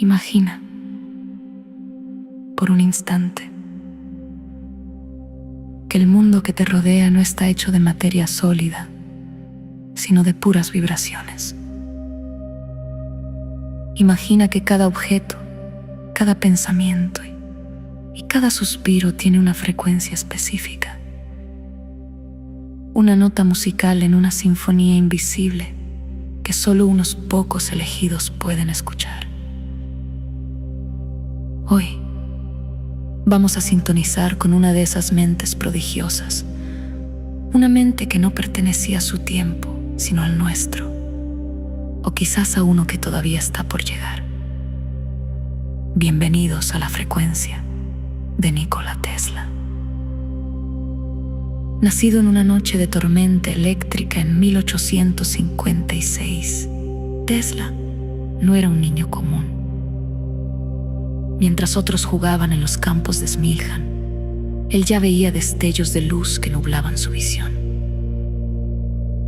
Imagina, por un instante, que el mundo que te rodea no está hecho de materia sólida, sino de puras vibraciones. Imagina que cada objeto, cada pensamiento y cada suspiro tiene una frecuencia específica, una nota musical en una sinfonía invisible que solo unos pocos elegidos pueden escuchar. Hoy vamos a sintonizar con una de esas mentes prodigiosas, una mente que no pertenecía a su tiempo, sino al nuestro, o quizás a uno que todavía está por llegar. Bienvenidos a la frecuencia de Nikola Tesla. Nacido en una noche de tormenta eléctrica en 1856, Tesla no era un niño común. Mientras otros jugaban en los campos de Smiljan, él ya veía destellos de luz que nublaban su visión.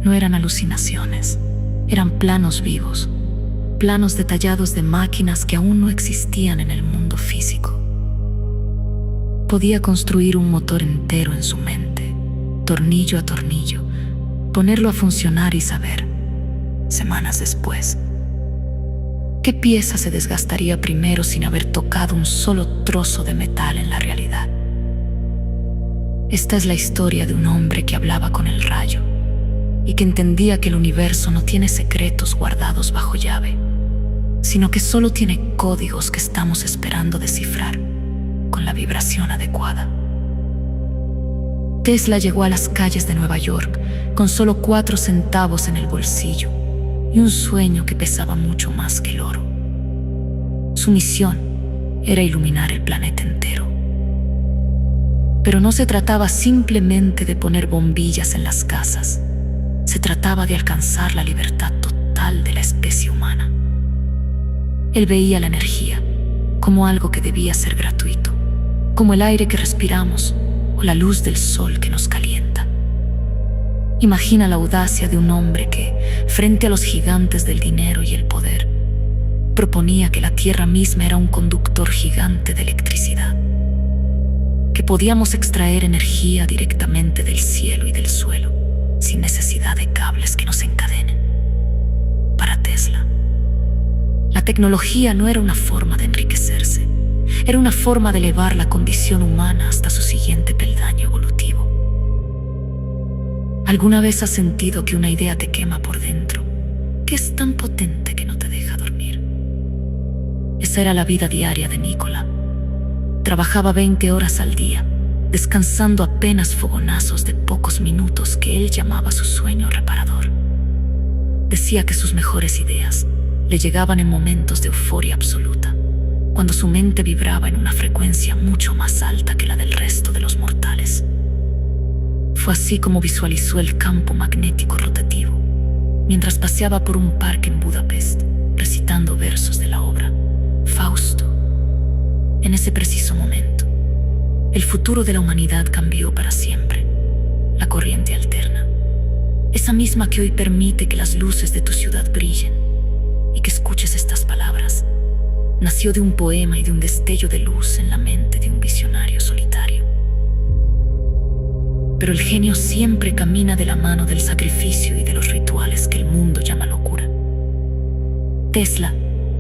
No eran alucinaciones, eran planos vivos, planos detallados de máquinas que aún no existían en el mundo físico. Podía construir un motor entero en su mente, tornillo a tornillo, ponerlo a funcionar y saber, semanas después, ¿qué pieza se desgastaría primero sin haber tocado un solo trozo de metal en la realidad? Esta es la historia de un hombre que hablaba con el rayo y que entendía que el universo no tiene secretos guardados bajo llave, sino que solo tiene códigos que estamos esperando descifrar con la vibración adecuada. Tesla llegó a las calles de Nueva York con solo 4 centavos en el bolsillo y un sueño que pesaba mucho más que el oro. Su misión era iluminar el planeta entero. Pero no se trataba simplemente de poner bombillas en las casas. Se trataba de alcanzar la libertad total de la especie humana. Él veía la energía como algo que debía ser gratuito, como el aire que respiramos o la luz del sol que nos calienta. Imagina la audacia de un hombre que, frente a los gigantes del dinero y el poder, proponía que la tierra misma era un conductor gigante de electricidad, que podíamos extraer energía directamente del cielo y del suelo, sin necesidad de cables que nos encadenen. Para Tesla, la tecnología no era una forma de enriquecerse, era una forma de elevar la condición humana hasta su siguiente peldaño evolutivo. ¿Alguna vez has sentido que una idea te quema por dentro, que es tan potente que no te deja dormir? Esa era la vida diaria de Nikola. Trabajaba 20 horas al día, descansando apenas fogonazos de pocos minutos que él llamaba su sueño reparador. Decía que sus mejores ideas le llegaban en momentos de euforia absoluta, cuando su mente vibraba en una frecuencia mucho más alta que la del resto de los mortales. Fue así como visualizó el campo magnético rotativo, mientras paseaba por un parque en Budapest, recitando versos de la obra Fausto. En ese preciso momento, el futuro de la humanidad cambió para siempre. La corriente alterna, esa misma que hoy permite que las luces de tu ciudad brillen y que escuches estas palabras, nació de un poema y de un destello de luz en la mente de un visionario solitario. Pero el genio siempre camina de la mano del sacrificio y de los rituales que el mundo llama locura. Tesla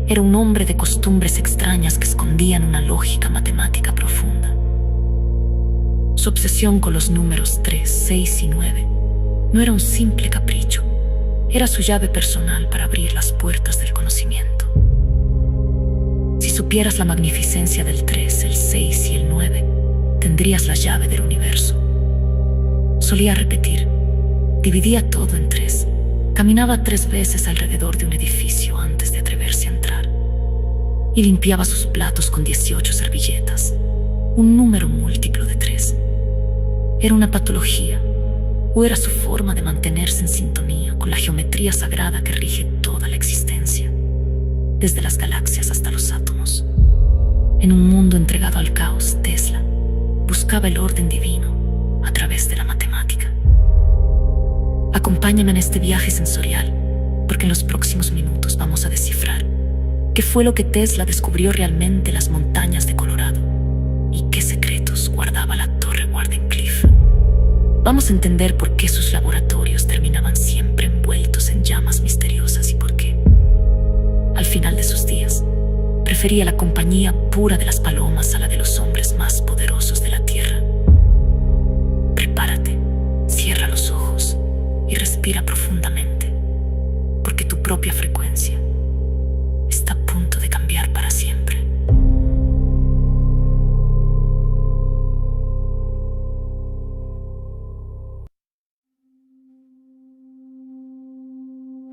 era un hombre de costumbres extrañas que escondían una lógica matemática profunda. Su obsesión con los números 3, 6 y 9 no era un simple capricho, era su llave personal para abrir las puertas del conocimiento. Si supieras la magnificencia del 3, el 6 y el 9, tendrías la llave del universo. Solía repetir, dividía todo en 3, caminaba 3 veces alrededor de un edificio antes de atreverse a entrar, y limpiaba sus platos con 18 servilletas, un número múltiplo de 3. ¿Era una patología o era su forma de mantenerse en sintonía con la geometría sagrada que rige toda la existencia, desde las galaxias hasta los átomos? En un mundo entregado al caos, Tesla buscaba el orden divino a través de la matemática. Acompáñame en este viaje sensorial, porque en los próximos minutos vamos a descifrar ¿Qué fue lo que Tesla descubrió realmente en las montañas de Colorado? ¿Y qué secretos guardaba la Torre Wardenclyffe? Vamos a entender por qué sus laboratorios terminaban siempre envueltos en llamas misteriosas y por qué, al final de sus días, prefería la compañía pura de las palomas a la de los hombres más poderosos de la Tierra. Prepárate, cierra los ojos y respira profundamente, porque tu propia frecuencia está a punto de cambiar para siempre.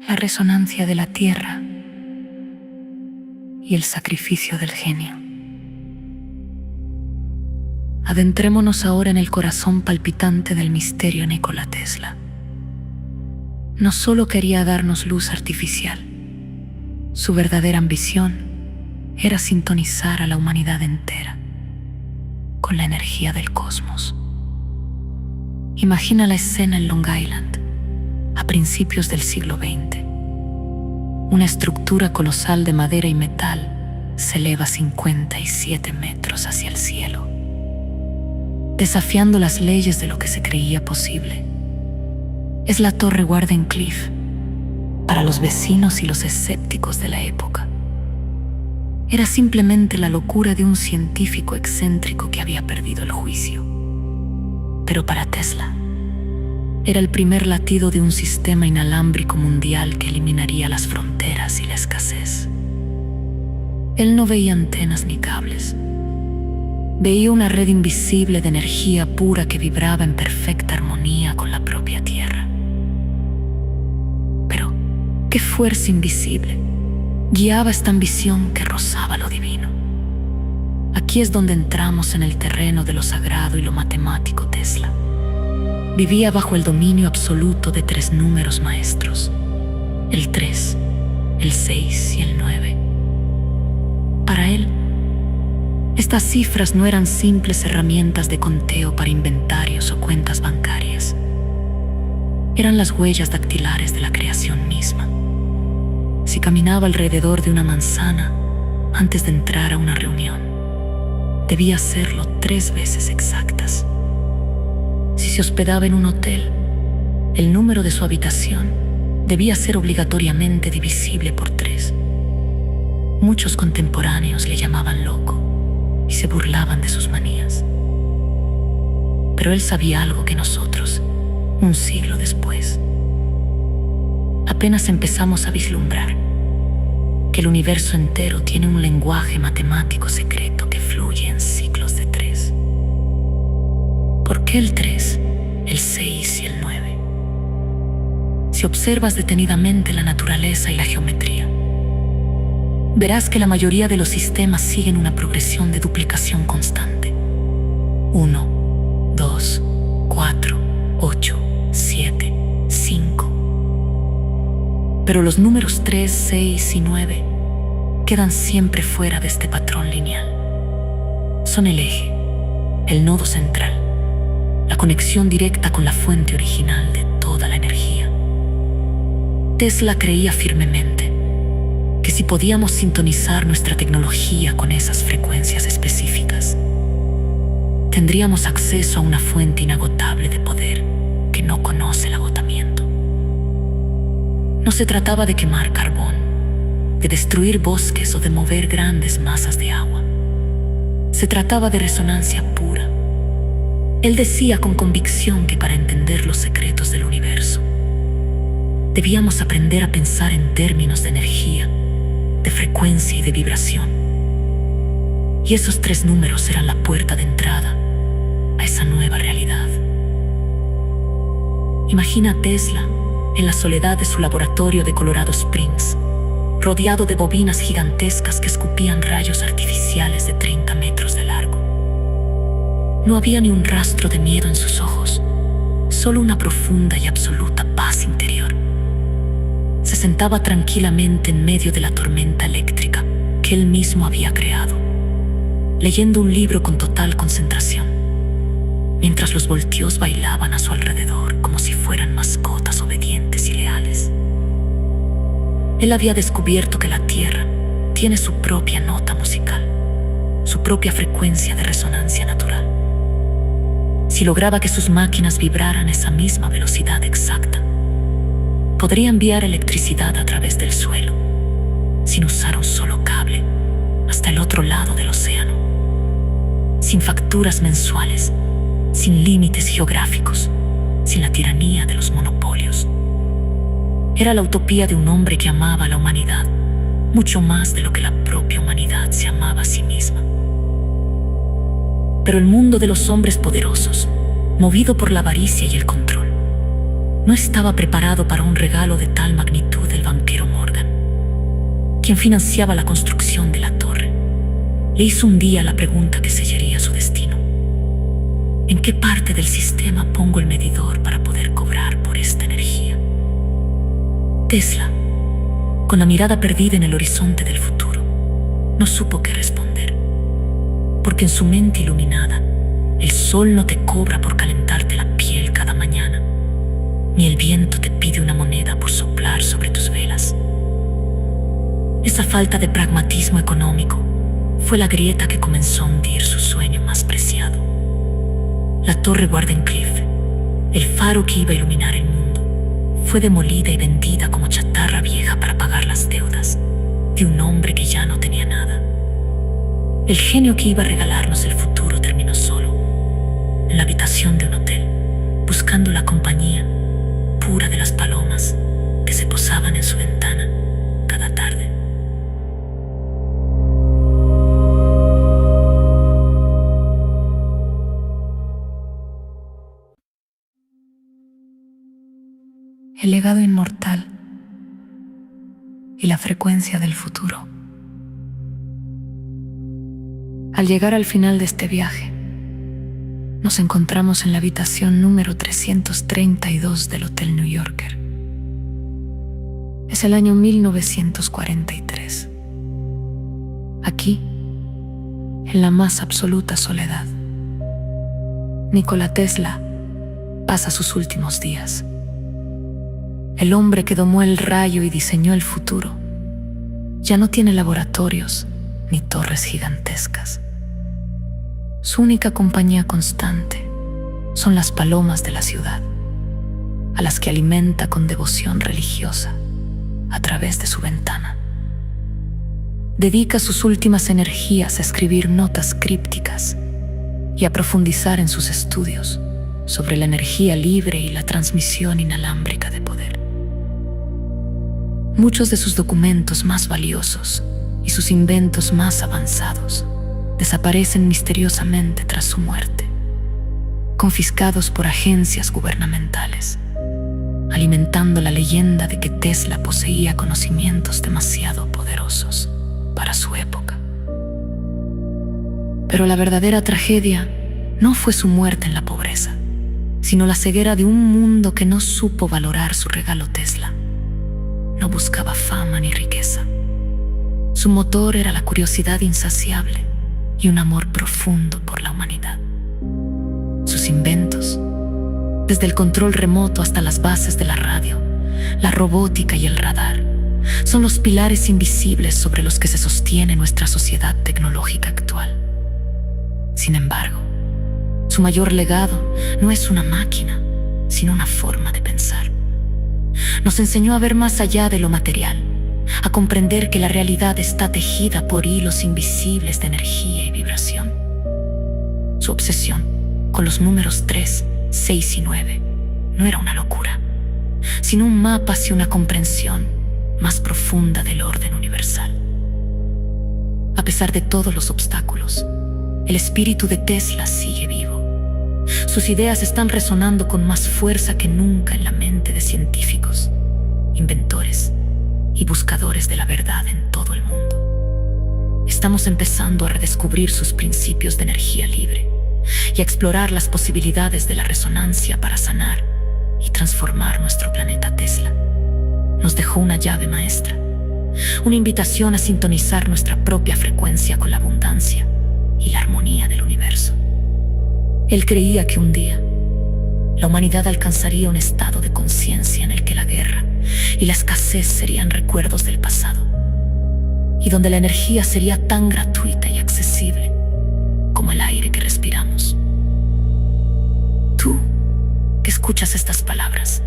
La resonancia de la Tierra y el sacrificio del genio. Adentrémonos ahora en el corazón palpitante del misterio Nikola Tesla. No solo quería darnos luz artificial, su verdadera ambición era sintonizar a la humanidad entera con la energía del cosmos. Imagina la escena en Long Island, a principios del siglo XX. Una estructura colosal de madera y metal se eleva 57 metros hacia el cielo, desafiando las leyes de lo que se creía posible. Es la Torre Wardenclyffe para los vecinos y los escépticos de la época. Era simplemente la locura de un científico excéntrico que había perdido el juicio. Pero para Tesla, era el primer latido de un sistema inalámbrico mundial que eliminaría las fronteras y la escasez. Él no veía antenas ni cables. Veía una red invisible de energía pura que vibraba en perfecta armonía con la propia Tierra. Pero, ¿qué fuerza invisible guiaba esta ambición que rozaba lo divino? Aquí es donde entramos en el terreno de lo sagrado y lo matemático. Tesla vivía bajo el dominio absoluto de 3 números maestros: el 3, el 6 y el 9. Para él, estas cifras no eran simples herramientas de conteo para inventarios o cuentas bancarias. Eran las huellas dactilares de la creación misma. Si caminaba alrededor de una manzana antes de entrar a una reunión, debía hacerlo 3 veces exactas. Si se hospedaba en un hotel, el número de su habitación debía ser obligatoriamente divisible por 3. Muchos contemporáneos le llamaban loco y se burlaban de sus manías. Pero él sabía algo que nosotros, un siglo después, apenas empezamos a vislumbrar: que el universo entero tiene un lenguaje matemático secreto que fluye en ciclos de 3. ¿Por qué el 3, el 6 y el 9? Si observas detenidamente la naturaleza y la geometría, verás que la mayoría de los sistemas siguen una progresión de duplicación constante. 1, 2, 4, 8, 7, 5. Pero los números 3, 6 y 9 quedan siempre fuera de este patrón lineal. Son el eje, el nodo central, la conexión directa con la fuente original de toda la energía. Tesla creía firmemente que si podíamos sintonizar nuestra tecnología con esas frecuencias específicas, tendríamos acceso a una fuente inagotable de poder que no conoce el agotamiento. No se trataba de quemar carbón, de destruir bosques o de mover grandes masas de agua. Se trataba de resonancia pura. Él decía con convicción que para entender los secretos del universo, debíamos aprender a pensar en términos de energía, de frecuencia y de vibración. Y esos 3 números eran la puerta de entrada a esa nueva realidad. Imagina a Tesla en la soledad de su laboratorio de Colorado Springs, rodeado de bobinas gigantescas que escupían rayos artificiales de 30 metros de largo. No había ni un rastro de miedo en sus ojos, solo una profunda y absoluta paz interior. Se sentaba tranquilamente en medio de la tormenta eléctrica que él mismo había creado, leyendo un libro con total concentración, mientras los voltios bailaban a su alrededor como si fueran mascotas obedientes y leales. Él había descubierto que la Tierra tiene su propia nota musical, su propia frecuencia de resonancia natural. Si lograba que sus máquinas vibraran a esa misma velocidad exacta, podría enviar electricidad a través del suelo, sin usar un solo cable, hasta el otro lado del océano, sin facturas mensuales, sin límites geográficos, sin la tiranía de los monopolios. Era la utopía de un hombre que amaba a la humanidad mucho más de lo que la propia humanidad se amaba a sí misma. Pero el mundo de los hombres poderosos, movido por la avaricia y el control, no estaba preparado para un regalo de tal magnitud del banquero Morgan, quien financiaba la construcción de la torre. Le hizo un día la pregunta que sellaría su destino: ¿en qué parte del sistema pongo el medidor para poder cobrar por esta energía? Tesla, con la mirada perdida en el horizonte del futuro, no supo qué responder, porque en su mente iluminada, el sol no te cobra por calentarte la piel cada mañana, ni el viento te pide una moneda por soplar sobre tus velas. Esa falta de pragmatismo económico fue la grieta que comenzó a hundir su sueño más preciado. La torre Wardenclyffe, el faro que iba a iluminar el mundo, fue demolida y vendida como chatarra vieja para pagar las deudas de un hombre que ya no tenía nada. El genio que iba a regalarnos el futuro terminó solo, en la habitación de un hotel, buscando la compañía pura de las palomas que se posaban en su ventana cada tarde. El legado inmortal y la frecuencia del futuro. Al llegar al final de este viaje, nos encontramos en la habitación número 332 del Hotel New Yorker. Es el año 1943. Aquí, en la más absoluta soledad, Nikola Tesla pasa sus últimos días. El hombre que domó el rayo y diseñó el futuro ya no tiene laboratorios ni torres gigantescas. Su única compañía constante son las palomas de la ciudad, a las que alimenta con devoción religiosa a través de su ventana. Dedica sus últimas energías a escribir notas crípticas y a profundizar en sus estudios sobre la energía libre y la transmisión inalámbrica de poder. Muchos de sus documentos más valiosos y sus inventos más avanzados desaparecen misteriosamente tras su muerte, confiscados por agencias gubernamentales, alimentando la leyenda de que Tesla poseía conocimientos demasiado poderosos para su época. Pero la verdadera tragedia no fue su muerte en la pobreza, sino la ceguera de un mundo que no supo valorar su regalo Tesla. No buscaba fama ni riqueza. Su motor era la curiosidad insaciable y un amor profundo por la humanidad. Sus inventos, desde el control remoto hasta las bases de la radio, la robótica y el radar, son los pilares invisibles sobre los que se sostiene nuestra sociedad tecnológica actual. Sin embargo, su mayor legado no es una máquina, sino una forma de pensar. Nos enseñó a ver más allá de lo material, a comprender que la realidad está tejida por hilos invisibles de energía y vibración. Su obsesión con los números 3, 6 y 9 no era una locura, sino un mapa hacia una comprensión más profunda del orden universal. A pesar de todos los obstáculos, el espíritu de Tesla sigue vivo. Sus ideas están resonando con más fuerza que nunca en la mente de científicos, inventores y buscadores de la verdad en todo el mundo. Estamos empezando a redescubrir sus principios de energía libre y a explorar las posibilidades de la resonancia para sanar y transformar nuestro planeta Tesla. Nos dejó una llave maestra, una invitación a sintonizar nuestra propia frecuencia con la abundancia y la armonía del universo. Él creía que un día la humanidad alcanzaría un estado de conciencia en el que la guerra y la escasez serían recuerdos del pasado. y donde la energía sería tan gratuita y accesible como el aire que respiramos. Tú, que escuchas estas palabras,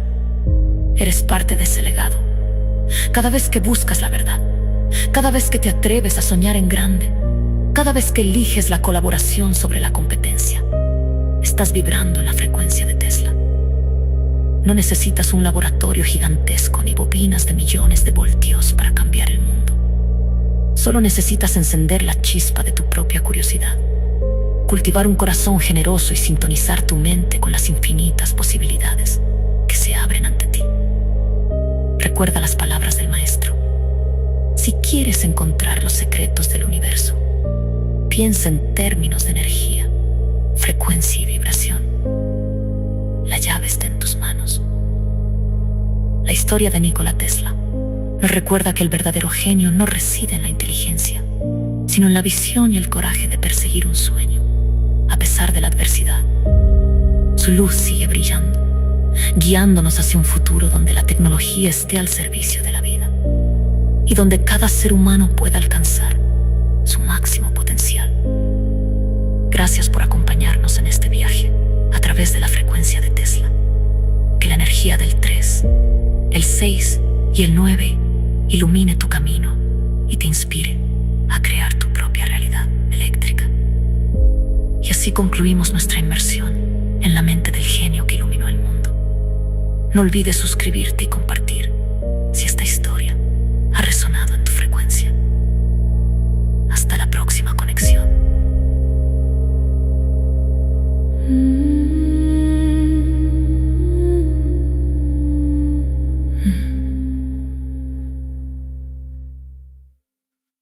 eres parte de ese legado. Cada vez que buscas la verdad, cada vez que te atreves a soñar en grande, cada vez que eliges la colaboración sobre la competencia, estás vibrando en la frecuencia de Tesla. No necesitas un laboratorio gigantesco ni bobinas de millones de voltios para cambiar el mundo. Solo necesitas encender la chispa de tu propia curiosidad, cultivar un corazón generoso y sintonizar tu mente con las infinitas posibilidades que se abren ante ti. Recuerda las palabras del maestro. Si quieres encontrar los secretos del universo, piensa en términos de energía, frecuencia y vibración. La llave está en tus manos. La historia de Nikola Tesla nos recuerda que el verdadero genio no reside en la inteligencia, sino en la visión y el coraje de perseguir un sueño, a pesar de la adversidad. Su luz sigue brillando, guiándonos hacia un futuro donde la tecnología esté al servicio de la vida y donde cada ser humano pueda alcanzar su máximo potencial. Gracias por acompañarnos en este viaje a través de la frecuencia de Tesla. Que la energía del 3, el 6 y el 9 ilumine tu camino y te inspire a crear tu propia realidad eléctrica. Y así concluimos nuestra inmersión en la mente del genio que iluminó el mundo. No olvides suscribirte y compartir